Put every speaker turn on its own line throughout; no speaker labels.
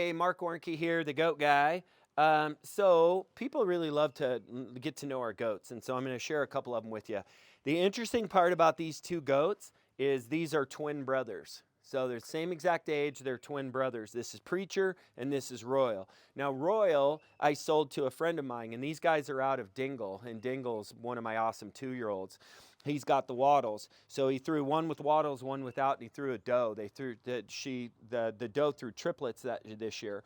Hey, Marc Warnke here, the goat guy. So people really love to get to know our goats, and so I'm going to share a couple of them with you. The interesting part about these two goats is these are twin brothers. So they're the same exact age, they're twin brothers. This is Preacher and this is Royal. Now Royal, I sold to a friend of mine, and these guys are out of Dingle, and Dingle's one of my awesome 2-year-olds. He's got the Waddles. So he threw one with Waddles, one without, and he threw a doe. They threw the doe threw triplets this year.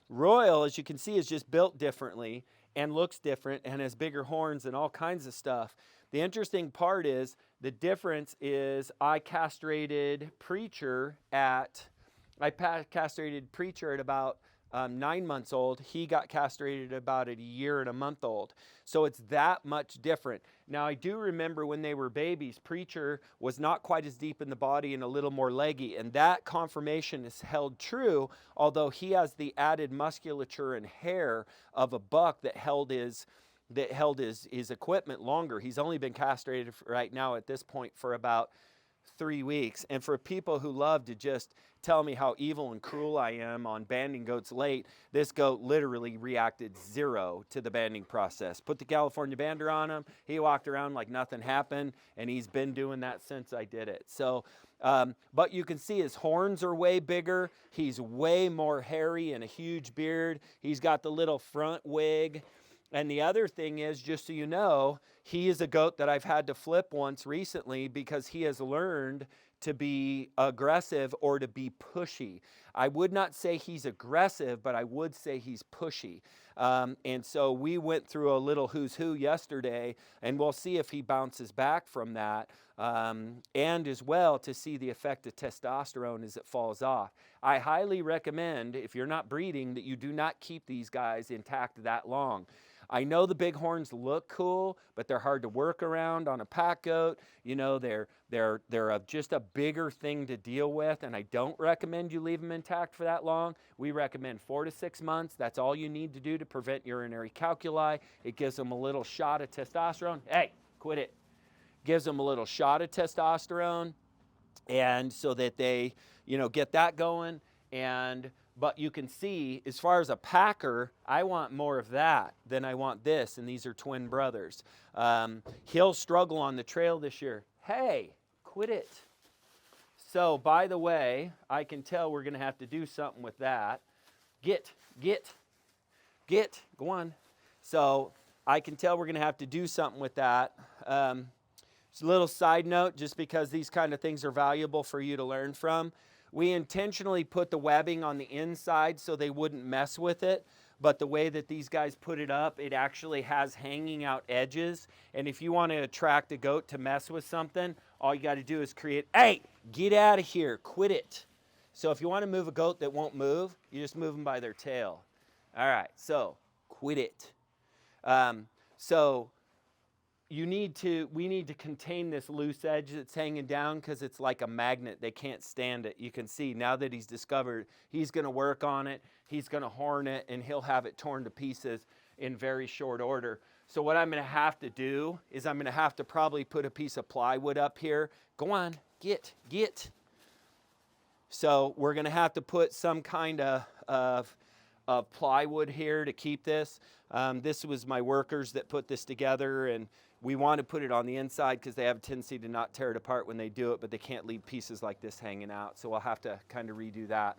Royal, as you can see, is just built differently and looks different and has bigger horns and all kinds of stuff. The interesting part is the difference is I castrated Preacher at about 9 months old. He got castrated about a year and a month old. So it's that much different. Now I do remember when they were babies, Preacher was not quite as deep in the body and a little more leggy, and that conformation is held true, although he has the added musculature and hair of a buck that held his equipment longer. He's only been castrated right now at this point for about 3 weeks. And for people who love to just tell me how evil and cruel I am on banding goats late, this goat literally reacted 0 to the banding process. Put the California bander on him, he walked around like nothing happened, and he's been doing that since I did it. So, but you can see his horns are way bigger, he's way more hairy and a huge beard, he's got the little front wig. And the other thing is, just so you know, he is a goat that I've had to flip once recently because he has learned to be aggressive or to be pushy. I would not say he's aggressive, but I would say he's pushy. And so we went through a little who's who yesterday, and we'll see if he bounces back from that, and as well to see the effect of testosterone as it falls off. I highly recommend, if you're not breeding, that you do not keep these guys intact that long. I know the big horns look cool, but they're hard to work around on a pack goat. You know, they're just a bigger thing to deal with, and I don't recommend you leave them intact for that long. We recommend 4 to 6 months. That's all you need to do to prevent urinary calculi. It gives them a little shot of testosterone. Hey, quit it. Gives them a little shot of testosterone, and so that they, get that going. But you can see, as far as a packer, I want more of that than I want this, and these are twin brothers. He'll struggle on the trail this year. Hey, quit it. So, by the way, I can tell we're going to have to do something with that. Get, go on. So, I can tell we're going to have to do something with that. Just a little side note, just because these kind of things are valuable for you to learn from. We intentionally put the webbing on the inside so they wouldn't mess with it, but the way that these guys put it up, it actually has hanging out edges, and if you want to attract a goat to mess with something, all you got to do is create, hey, get out of here, quit it. So if you want to move a goat that won't move, you just move them by their tail. All right, so quit it. We need to contain this loose edge that's hanging down because it's like a magnet. They can't stand it. You can see now that he's discovered, he's going to work on it, he's going to horn it, and he'll have it torn to pieces in very short order. So what I'm going to have to do is I'm going to have to probably put a piece of plywood up here. Go on, get. So we're going to have to put some kind of plywood here to keep this. This was my workers that put this together, and we want to put it on the inside because they have a tendency to not tear it apart when they do it, but they can't leave pieces like this hanging out. So we'll have to kind of redo that.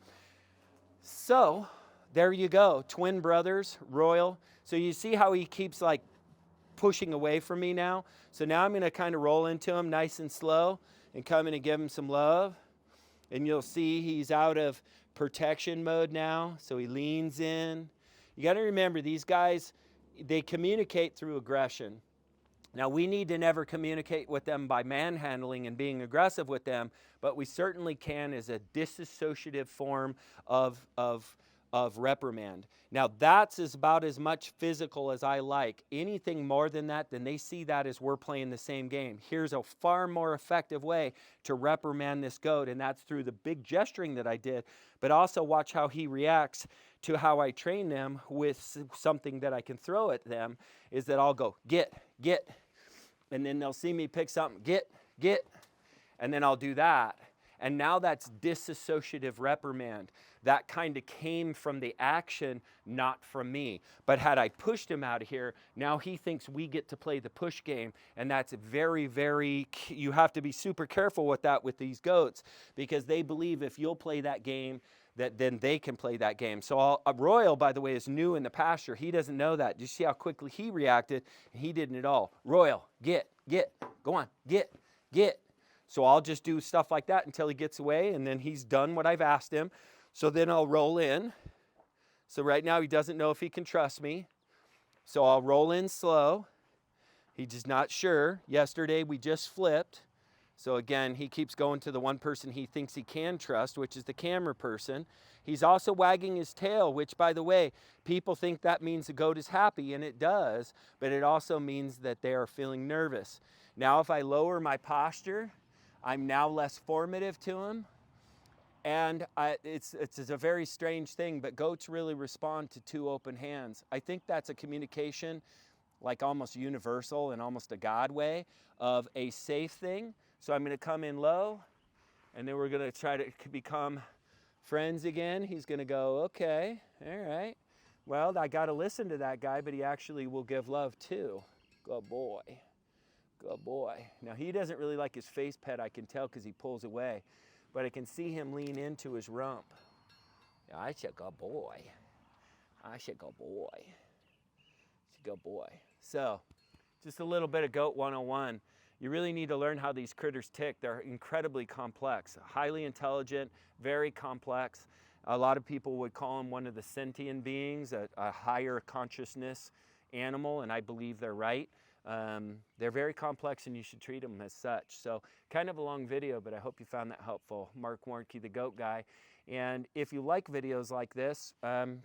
So there you go, twin brothers, Royal. So you see how he keeps like pushing away from me now? So now I'm going to kind of roll into him nice and slow and come in and give him some love. And you'll see he's out of protection mode now, so he leans in. You got to remember, these guys, they communicate through aggression. Now, we need to never communicate with them by manhandling and being aggressive with them, but we certainly can as a disassociative form of reprimand. Now, that's about as much physical as I like. Anything more than that, then they see that as we're playing the same game. Here's a far more effective way to reprimand this goat, and that's through the big gesturing that I did, but also watch how he reacts to how I train them with something that I can throw at them, is that I'll go, get, and then they'll see me pick something, get, and then I'll do that. And now that's dissociative reprimand. That kind of came from the action, not from me. But had I pushed him out of here, now he thinks we get to play the push game. And that's very, very, you have to be super careful with that with these goats, because they believe if you'll play that game, that then they can play that game. So Royal, by the way, is new in the pasture. He doesn't know that. Do you see how quickly he reacted? He didn't at all. Royal, get, go on, get. So I'll just do stuff like that until he gets away, and then he's done what I've asked him. So then I'll roll in. So right now he doesn't know if he can trust me. So I'll roll in slow. He's just not sure. Yesterday we just flipped. So again, he keeps going to the one person he thinks he can trust, which is the camera person. He's also wagging his tail, which, by the way, people think that means the goat is happy, and it does, but it also means that they are feeling nervous. Now, if I lower my posture, I'm now less formative to him. And it's a very strange thing, but goats really respond to two open hands. I think that's a communication, like almost universal and almost a God way, of a safe thing. So I'm going to come in low, and then we're going to try to become friends again. He's going to go, okay, all right. Well, I got to listen to that guy, but he actually will give love too. Good boy. Good boy. Now, he doesn't really like his face pet, I can tell, because he pulls away. But I can see him lean into his rump. I should go boy. I should go boy. Good boy. So, just a little bit of Goat 101. You really need to learn how these critters tick. They're incredibly complex, highly intelligent, very complex. A lot of people would call them one of the sentient beings, a higher consciousness animal, and I believe they're right. They're very complex, and you should treat them as such. So kind of a long video, but I hope you found that helpful. Marc Warnke, the Goat Guy. And if you like videos like this,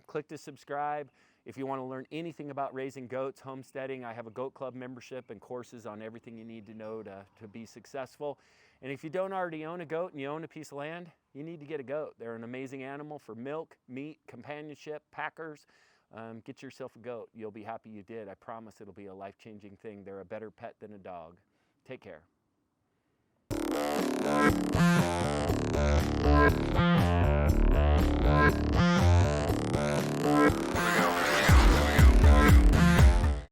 click to subscribe. If you want to learn anything about raising goats, homesteading, I have a goat club membership and courses on everything you need to know to be successful. And if you don't already own a goat and you own a piece of land, you need to get a goat. They're an amazing animal for milk, meat, companionship, packers. Get yourself a goat. You'll be happy you did. I promise it'll be a life-changing thing. They're a better pet than a dog. Take care.